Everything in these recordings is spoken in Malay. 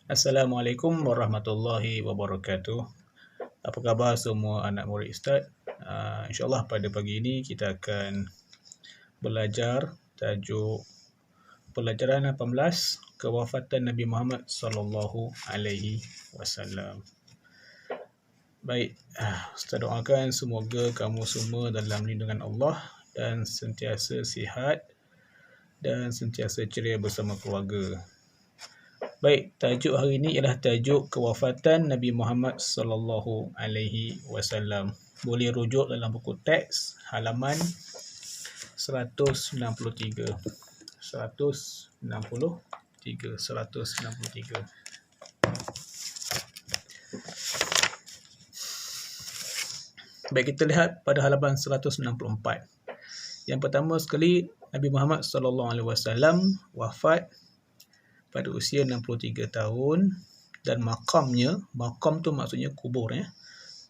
Assalamualaikum warahmatullahi wabarakatuh. Apa khabar semua anak murid Ustaz? InsyaAllah pada pagi ini kita akan belajar tajuk pelajaran 18 kewafatan Nabi Muhammad sallallahu alaihi wasallam. Baik, Ustaz doakan semoga kamu semua dalam lindungan Allah dan sentiasa sihat dan sentiasa ceria bersama keluarga. Baik, tajuk hari ini ialah tajuk kewafatan Nabi Muhammad sallallahu alaihi wasallam. Boleh rujuk dalam buku teks halaman 163. 163. Baik, kita lihat pada halaman 164. Yang pertama sekali, Nabi Muhammad sallallahu alaihi wasallam wafat pada usia 63 tahun dan makam tu maksudnya kubur,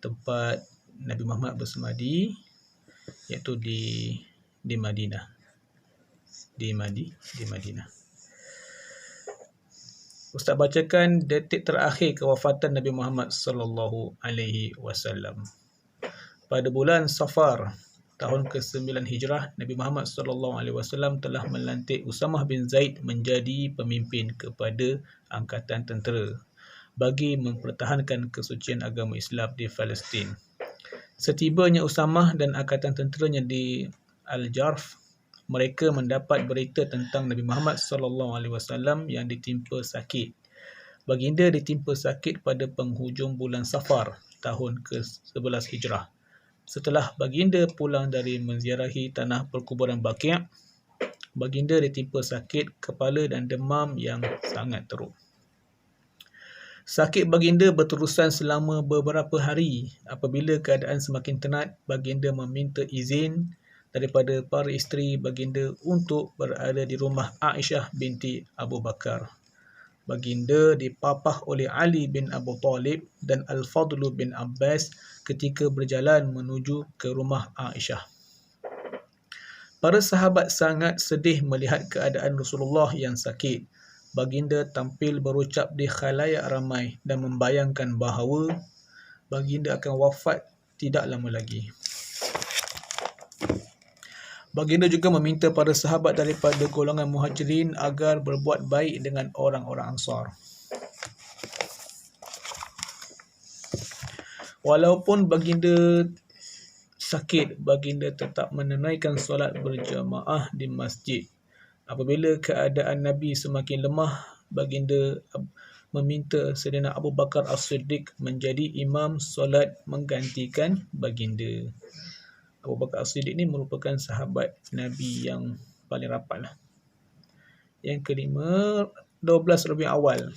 tempat Nabi Muhammad bersemadi, iaitu di Madinah. Di Madinah. Ustaz bacakan detik terakhir kewafatan Nabi Muhammad sallallahu alaihi wasallam. Pada bulan Safar tahun ke-9 Hijrah, Nabi Muhammad sallallahu alaihi wasallam telah melantik Usamah bin Zaid menjadi pemimpin kepada angkatan tentera bagi mempertahankan kesucian agama Islam di Palestin. Setibanya Usamah dan angkatan tenteranya di Al-Jarf, mereka mendapat berita tentang Nabi Muhammad sallallahu alaihi wasallam yang ditimpa sakit. Baginda ditimpa sakit pada penghujung bulan Safar tahun ke-11 Hijrah. Setelah baginda pulang dari menziarahi tanah perkuburan Baqi', baginda ditimpa sakit kepala dan demam yang sangat teruk. Sakit baginda berterusan selama beberapa hari. Apabila keadaan semakin tenat, baginda meminta izin daripada para isteri baginda untuk berada di rumah Aisyah binti Abu Bakar. Baginda dipapah oleh Ali bin Abu Talib dan Al-Fadl bin Abbas ketika berjalan menuju ke rumah Aisyah. Para sahabat sangat sedih melihat keadaan Rasulullah yang sakit. Baginda tampil berucap di khalayak ramai dan membayangkan bahawa baginda akan wafat tidak lama lagi. Baginda juga meminta para sahabat daripada golongan Muhajirin agar berbuat baik dengan orang-orang Ansar. Walaupun baginda sakit, baginda tetap menunaikan solat berjamaah di masjid. Apabila keadaan Nabi semakin lemah, baginda meminta Sayyidina Abu Bakar As-Siddiq menjadi imam solat menggantikan baginda. Abu Bakar As-Siddiq ini merupakan sahabat Nabi yang paling rapat lah. Yang kelima, 12 Rabiul Awal.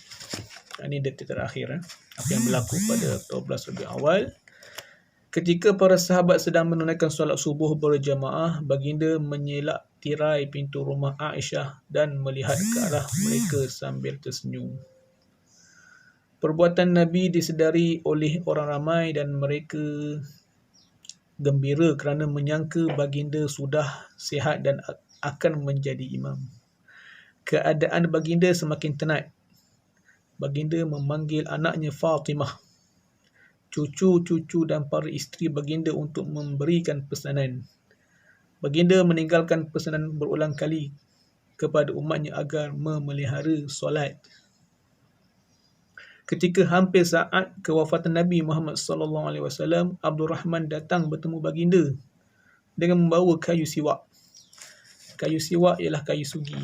Ini detik terakhir, apa yang berlaku pada 12 Rabiul Awal. Ketika para sahabat sedang menunaikan solat subuh berjamaah, baginda menyelak tirai pintu rumah Aisyah dan melihat ke arah mereka sambil tersenyum. Perbuatan Nabi disedari oleh orang ramai dan mereka gembira kerana menyangka baginda sudah sihat dan akan menjadi imam. Keadaan baginda semakin tenat. Baginda memanggil anaknya Fatimah, cucu-cucu dan para isteri baginda untuk memberikan pesanan. Baginda meninggalkan pesanan berulang kali kepada umatnya agar memelihara solat. Ketika hampir saat kewafatan Nabi Muhammad sallallahu alaihi wasallam, Abdul Rahman datang bertemu baginda dengan membawa kayu siwak. Kayu siwak ialah kayu sugi.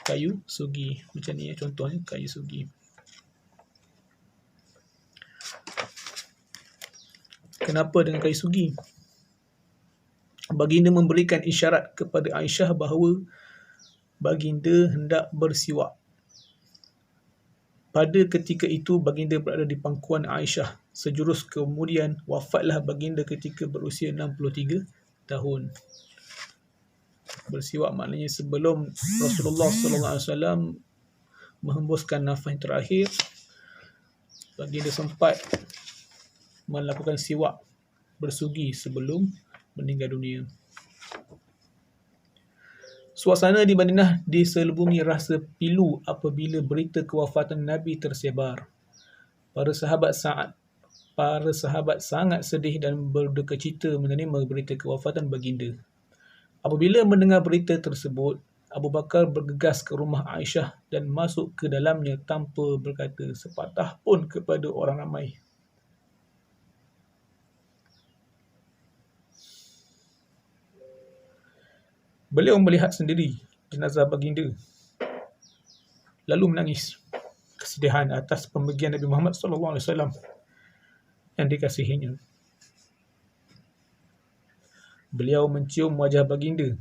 Kayu sugi macam ni contohnya, kayu sugi. Kenapa dengan kayu sugi? Baginda memberikan isyarat kepada Aisyah bahawa baginda hendak bersiwak. Pada ketika itu, baginda berada di pangkuan Aisyah. Sejurus kemudian, wafatlah baginda ketika berusia 63 tahun. Bersiwak maknanya sebelum Rasulullah SAW menghembuskan nafas yang terakhir, baginda sempat melakukan siwak bersugi sebelum meninggal dunia. Suasana di Madinah diselubungi rasa pilu apabila berita kewafatan Nabi tersebar. Para sahabat sangat sedih dan berdukacita menerima berita kewafatan baginda. Apabila mendengar berita tersebut, Abu Bakar bergegas ke rumah Aisyah dan masuk ke dalamnya tanpa berkata sepatah pun kepada orang ramai. Beliau melihat sendiri jenazah baginda, lalu menangis kesedihan atas pemergian Nabi Muhammad SAW yang dikasihinya. Beliau mencium wajah baginda,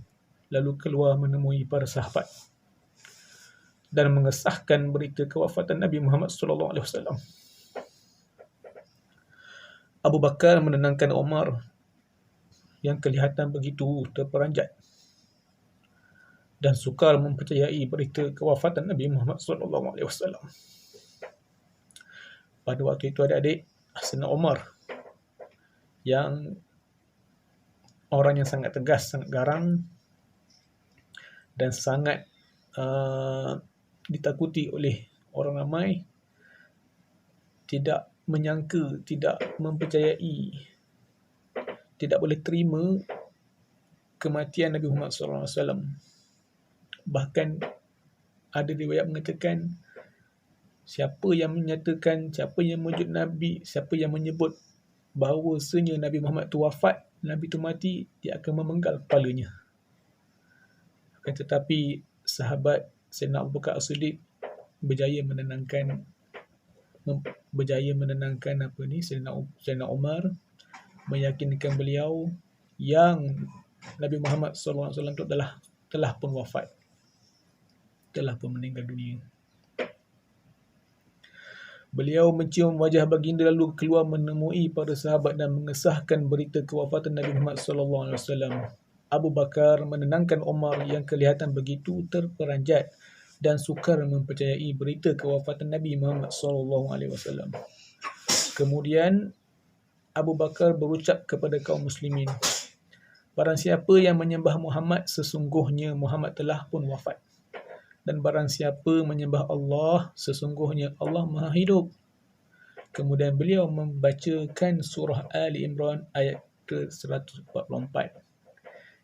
lalu keluar menemui para sahabat dan mengesahkan berita kewafatan Nabi Muhammad SAW. Abu Bakar menenangkan Umar yang kelihatan begitu terperanjat dan sukar mempercayai berita kewafatan Nabi Muhammad SAW. Pada waktu itu adik-adik, Sayyidina Umar yang orang yang sangat tegas, sangat garang dan sangat ditakuti oleh orang ramai, tidak menyangka, tidak mempercayai, tidak boleh terima kematian Nabi Muhammad SAW. Bahkan ada riwayat mengatakan, siapa yang menyatakan, siapa yang menyebut Nabi, siapa yang menyebut bahawasanya Nabi Muhammad tu wafat, Nabi tu mati, dia akan memenggal kepalanya. Tetapi sahabat Sayyidina Abu Bakar As-Siddiq berjaya menenangkan Sayyidina Umar, meyakinkan beliau yang Nabi Muhammad SAW itu telah pun wafat, telah pun meninggal dunia. Beliau mencium wajah baginda lalu keluar menemui para sahabat dan mengesahkan berita kewafatan Nabi Muhammad SAW. Abu Bakar menenangkan Umar yang kelihatan begitu terperanjat dan sukar mempercayai berita kewafatan Nabi Muhammad SAW. Kemudian Abu Bakar berucap kepada kaum muslimin, barang siapa yang menyembah Muhammad, sesungguhnya Muhammad telah pun wafat. Dan barang siapa menyembah Allah, sesungguhnya Allah Maha Hidup. Kemudian beliau membacakan surah Ali Imran ayat ke-144.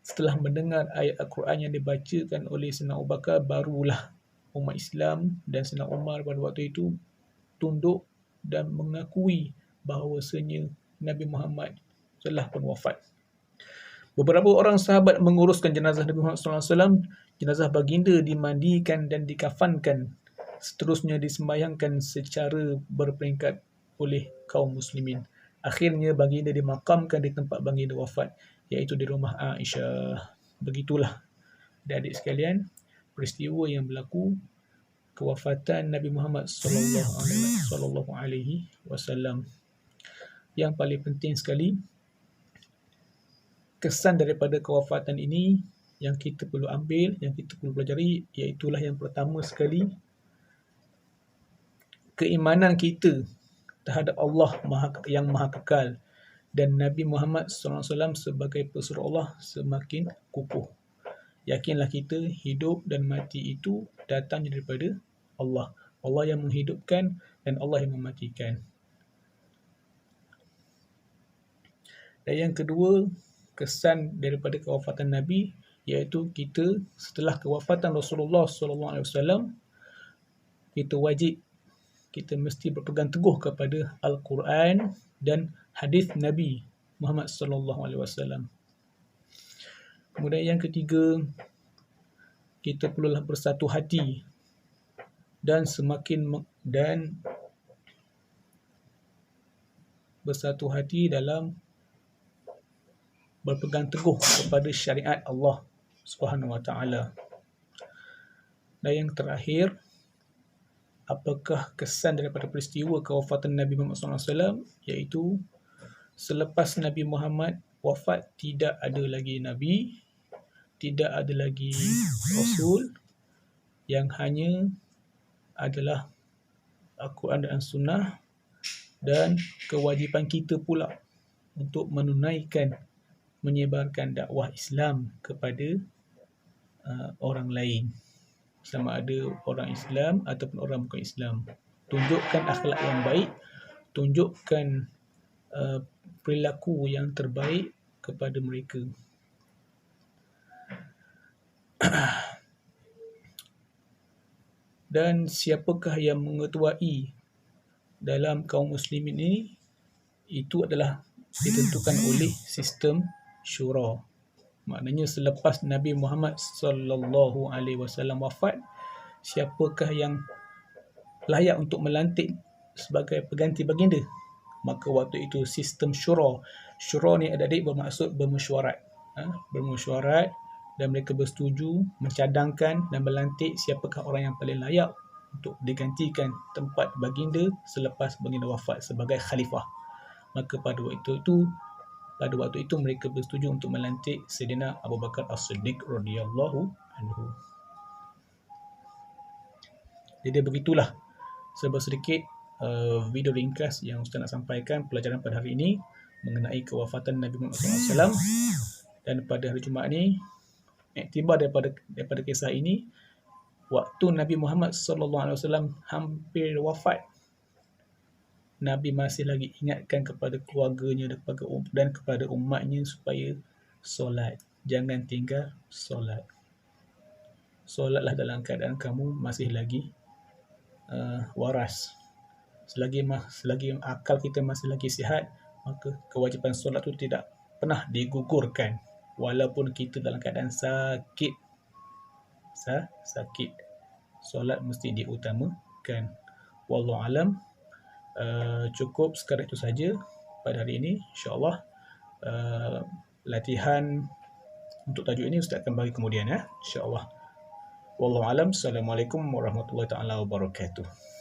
Setelah mendengar ayat Al-Quran yang dibacakan oleh Sayyidina Abu Bakar, barulah umat Islam dan Sayyidina Umar pada waktu itu tunduk dan mengakui bahawasanya Nabi Muhammad telah pun wafat. Beberapa orang sahabat menguruskan jenazah Nabi Muhammad SAW. Jenazah baginda dimandikan dan dikafankan. Seterusnya disembahyangkan secara berperingkat oleh kaum muslimin. Akhirnya baginda dimakamkan di tempat baginda wafat, iaitu di rumah Aisyah. Begitulah adik-adik sekalian peristiwa yang berlaku kewafatan Nabi Muhammad sallallahu alaihi wasallam. Yang paling penting sekali, kesan daripada kewafatan ini yang kita perlu ambil, yang kita perlu pelajari, iaitulah yang pertama sekali, keimanan kita terhadap Allah yang Maha Kekal dan Nabi Muhammad SAW sebagai pesuruh Allah semakin kukuh. Yakinlah kita hidup dan mati itu datangnya daripada Allah. Allah yang menghidupkan dan Allah yang mematikan. Dan yang kedua, kesan daripada kewafatan Nabi, iaitu kita setelah kewafatan Rasulullah SAW, kita mesti berpegang teguh kepada Al-Quran dan hadis Nabi Muhammad SAW. Kemudian yang ketiga, kita perlulah bersatu hati dan bersatu hati dalam berpegang teguh kepada syariat Allah Subhanahu Wa Taala. Dan yang terakhir, apakah kesan daripada peristiwa kewafatan Nabi Muhammad SAW? Iaitu selepas Nabi Muhammad wafat, tidak ada lagi Nabi, tidak ada lagi Rasul, yang hanya adalah Al-Quran dan Sunnah, dan kewajipan kita pula untuk menunaikan, menyebarkan dakwah Islam kepada orang lain, sama ada orang Islam ataupun orang bukan Islam. Tunjukkan akhlak yang baik, tunjukkan perilaku yang terbaik kepada mereka. Dan siapakah yang mengetuai dalam kaum muslimin ini, itu adalah ditentukan oleh sistem syura. Maknanya selepas Nabi Muhammad sallallahu alaihi wasallam wafat, siapakah yang layak untuk melantik sebagai pengganti baginda? Maka waktu itu sistem syura. Syura ni adik-adik bermaksud bermesyuarat. Bermesyuarat dan mereka bersetuju mencadangkan dan melantik siapakah orang yang paling layak untuk digantikan tempat baginda selepas baginda wafat sebagai khalifah. Maka pada waktu itu mereka bersetuju untuk melantik Sayyidina Abu Bakar As-Siddiq radhiyallahu anhu. Jadi begitulah sedikit video ringkas yang Ustaz nak sampaikan pelajaran pada hari ini mengenai kewafatan Nabi Muhammad SAW. Dan pada hari Jumaat ni, iktibar daripada kisah ini, waktu Nabi Muhammad SAW hampir wafat, Nabi masih lagi ingatkan kepada keluarganya dan kepada umatnya supaya solat. Jangan tinggal solat. Solatlah dalam keadaan kamu masih lagi waras. Selagi akal kita masih lagi sihat, maka kewajipan solat itu tidak pernah digugurkan. Walaupun kita dalam keadaan sakit, solat mesti diutamakan. Wallahu alam. Cukup sekadar itu saja pada hari ini. InsyaAllah latihan untuk tajuk ini Ustaz akan bagi kemudian, InsyaAllah. Wallahu alam. Assalamualaikum warahmatullahi taala wabarakatuh.